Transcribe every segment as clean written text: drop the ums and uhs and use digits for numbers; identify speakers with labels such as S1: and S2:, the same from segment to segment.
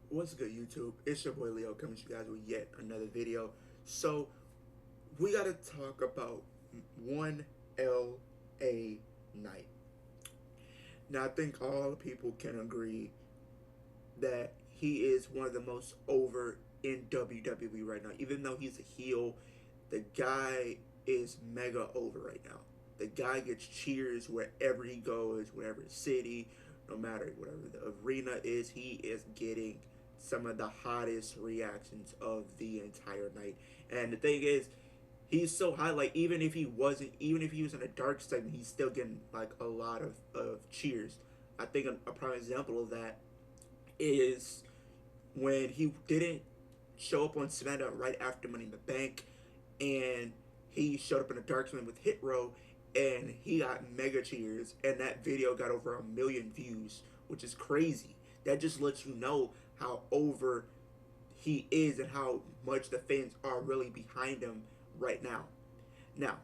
S1: What's good, YouTube? It's your boy Leo coming to you guys with yet another video. So, we gotta talk about one LA Knight. Now, I think all people can agree that he is one of the most over in WWE right now. Even though he's a heel, the guy is mega over right now. The guy gets cheers wherever he goes, wherever city, no matter whatever the arena is, he is getting some of the hottest reactions of the entire night. And the thing is, he's so high, like even if he was in a dark segment, he's still getting like a lot of cheers. I think a prime example of that is when he didn't show up on SmackDown right after Money in the Bank, and he showed up in a dark zone with Hit Row, and he got mega cheers, and that video got over 1 million views, which is crazy. That just lets you know how over he is and how much the fans are really behind him right now. Now,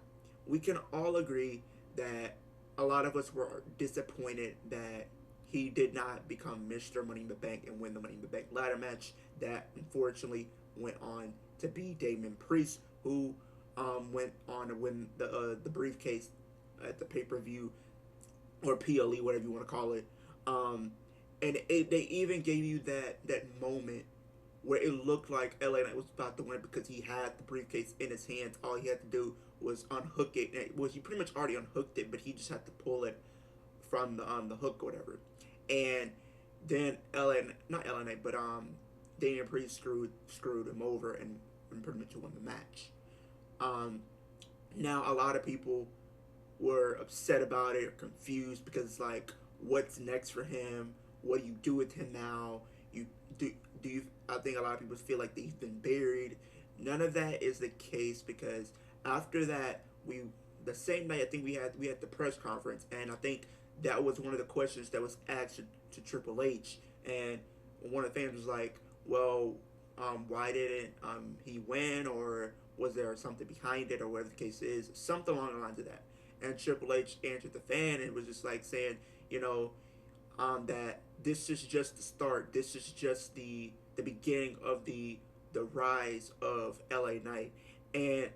S1: we can all agree that a lot of us were disappointed that he did not become Mr. Money in the Bank and win the Money in the Bank ladder match. That unfortunately went on to be Damon Priest, who went on to win the briefcase at the pay per view or PLE, whatever you want to call it. Um, they even gave you that moment where it looked like LA Knight was about to win because he had the briefcase in his hands. All he had to do was unhook it. Well, he pretty much already unhooked it, but he just had to pull it from the hook or whatever. And then LA, not LA Knight, but Damian Priest screwed him over and pretty much won the match. Um, Now a lot of people were upset about it or confused because it's like, what's next for him? What do you do with him now? You do do you? I think a lot of people feel like they've been buried. None of that is the case because after that, we the same night I think we had the press conference, and I think that was one of the questions that was asked to Triple H, and one of the fans was like, well, why didn't he win, or was there something behind it, or whatever the case is, something along the lines of that. And Triple H answered the fan and was just like saying, you know, that this is just the start. This is just the beginning of the rise of LA Knight, and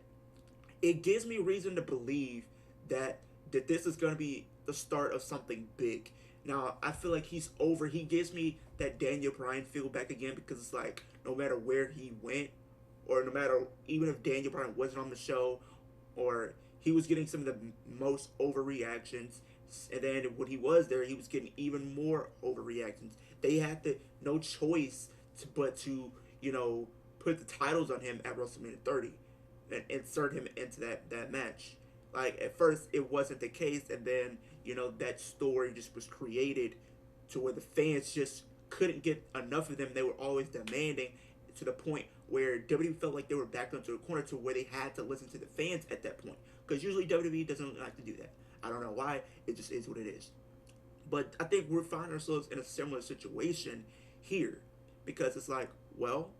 S1: it gives me reason to believe that this is going to be the start of something big. Now I feel like he's over. He gives me that Daniel Bryan feel back again because it's like no matter where he went, or no matter even if Daniel Bryan wasn't on the show, or he was getting some of the most overreactions, and then when he was there, he was getting even more overreactions. They had no choice but to put the titles on him at WrestleMania 30 and insert him into that match. Like at first it wasn't the case, and then that story just was created to where the fans just couldn't get enough of them. They were always demanding to the point where WWE felt like they were backed into a corner to where they had to listen to the fans at that point. Because usually WWE doesn't like to do that. I don't know why. It just is what it is. But I think we're finding ourselves in a similar situation here because it's like, well,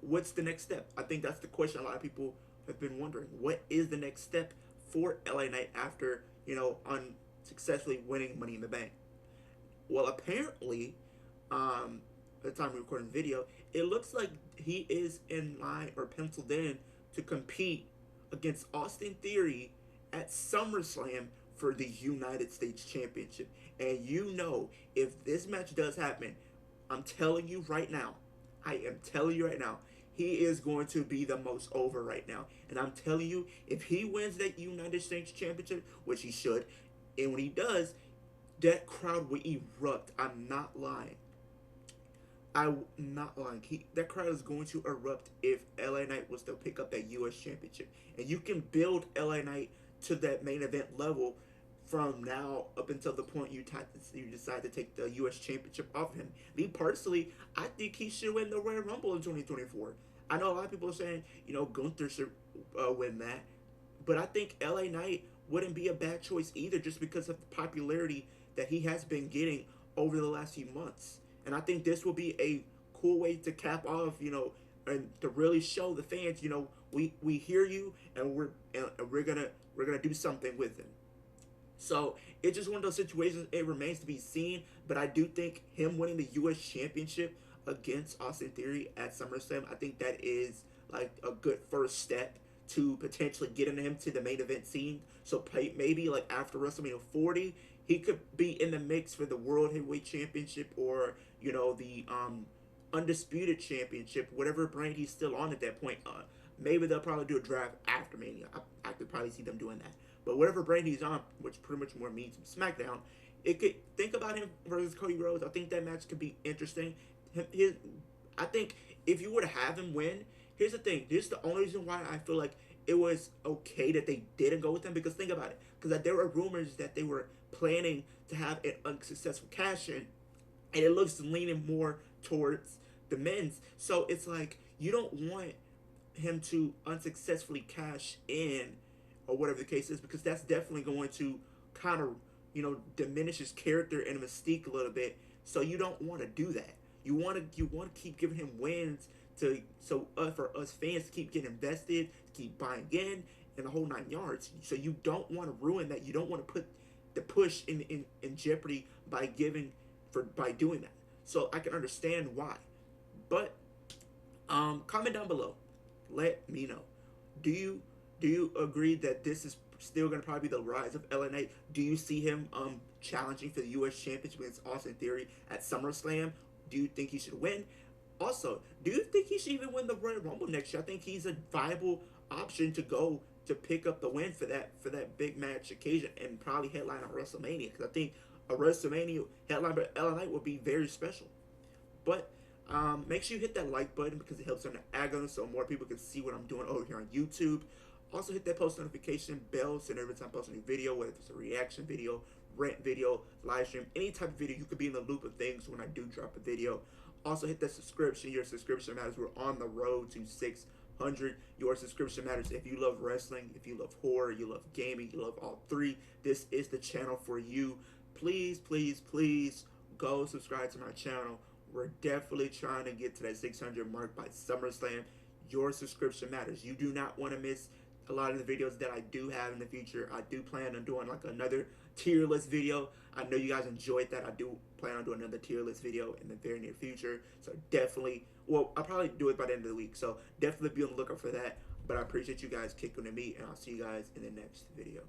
S1: what's the next step? I think that's the question a lot of people have been wondering. What is the next step for LA Knight after unsuccessfully winning Money in the Bank? Well, apparently, at the time we recording the video, it looks like he is in line or penciled in to compete against Austin Theory at SummerSlam for the United States Championship. And if this match does happen, I'm telling you right now, I am telling you right now, he is going to be the most over right now. And I'm telling you, if he wins that United States Championship, which he should, and when he does, that crowd will erupt. I'm not lying. I'm not lying. That crowd is going to erupt if LA Knight was to pick up that U.S. Championship. And you can build LA Knight to that main event level from now up until the point you decide to take the U.S. Championship off of him. Me personally, I think he should win the Royal Rumble in 2024. I know a lot of people are saying, Gunther should win that. But I think LA Knight wouldn't be a bad choice either just because of the popularity that he has been getting over the last few months. And I think this will be a cool way to cap off, and to really show the fans, we hear you, and we're gonna do something with him. So it's just one of those situations. It remains to be seen, but I do think him winning the U.S. Championship against Austin Theory at SummerSlam, I think that is like a good first step to potentially getting him to the main event scene. So maybe like after WrestleMania 40, he could be in the mix for the World Heavyweight Championship, or the Undisputed Championship, whatever brand he's still on at that point. Maybe they'll probably do a draft after Mania. I could probably see them doing that. But whatever brand he's on, which pretty much more means SmackDown, it could think about him versus Cody Rhodes. I think that match could be interesting. I think if you were to have him win, here's the thing. This is the only reason why I feel like it was okay that they didn't go with him. Because think about it. Because there were rumors that they were planning to have an unsuccessful cash in, and it looks leaning more towards the men's. So it's like you don't want him to unsuccessfully cash in, or whatever the case is, because that's definitely going to kind of diminish his character and mystique a little bit. So you don't want to do that. You want to keep giving him wins for us fans to keep getting invested, to keep buying in the whole 9 yards. So you don't want to ruin that. You don't want to put the push in jeopardy by doing that. So I can understand why. But comment down below. Let me know. Do you agree that this is still going to probably be the rise of LNA? Do you see him challenging for the U.S. Championship against Austin Theory at SummerSlam? Do you think he should win? Also, do you think he should even win the Royal Rumble next year? I think he's a viable option to go to pick up the win for that big match occasion, and probably headline on WrestleMania, because I think a WrestleMania headline by LA would be very special. But make sure you hit that like button, because it helps on the algorithm so more people can see what I'm doing over here on YouTube. Also hit that post notification bell so every time I post a new video, whether it's a reaction video, rant video, live stream, any type of video, you could be in the loop of things when I do drop a video. Also hit that subscription. Your subscription matters. We're on the road to 600. Your subscription matters. If you love wrestling, if you love horror, you love gaming, you love all three, this is the channel for you. Please, please, please go subscribe to my channel. We're definitely trying to get to that 600 mark by SummerSlam. Your subscription matters. You do not want to miss a lot of the videos that I do have in the future. I do plan on doing like another tier list video. I know you guys enjoyed that. I do plan on doing another tier list video in the very near future. So definitely, well, I'll probably do it by the end of the week. So definitely be on the lookout for that. But I appreciate you guys kicking with me, and I'll see you guys in the next video.